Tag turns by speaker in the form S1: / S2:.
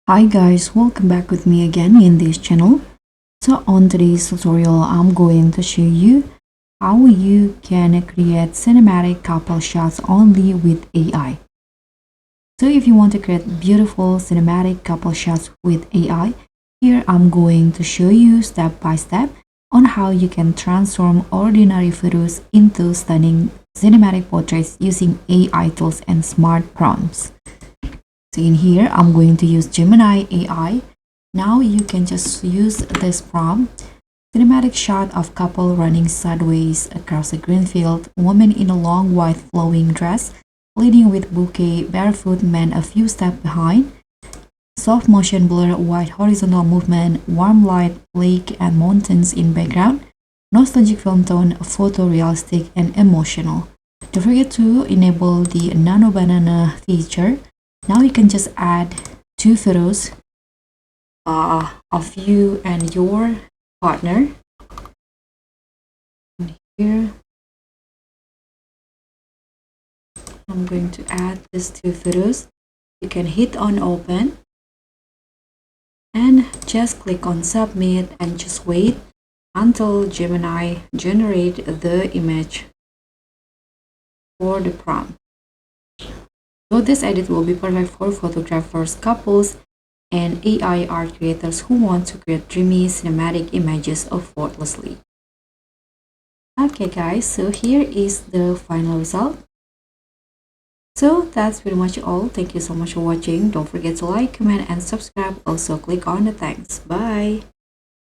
S1: Hi guys, welcome back with me again in this channel. So on today's tutorial, I'm going to show you how you can create cinematic couple shots only with AI. So if you want to create beautiful cinematic couple shots with AI, here I'm going to show you step by step on how you can transform ordinary photos into stunning cinematic portraits using AI tools and smart prompts. So in here, I'm going to use Gemini AI. Now you can just use this prompt. Cinematic shot of couple running sideways across a green field, woman in a long white flowing dress, leading with bouquet, barefoot man a few steps behind. Soft motion blur, white horizontal movement, warm light, lake and mountains in background. Nostalgic film tone, photorealistic and emotional. Don't forget to enable the nano banana feature. Now you can just add two photos of you and your partner. And here I'm going to add these two photos. You can hit on open and just click on submit and just wait until Gemini generate the image for the prompt. So this edit will be perfect for photographers, couples, and AI art creators who want to create dreamy cinematic images effortlessly. Okay guys, so here is the final result. So that's pretty much all. Thank you so much for watching. Don't forget to like, comment, and subscribe. Also click on the thanks. Bye.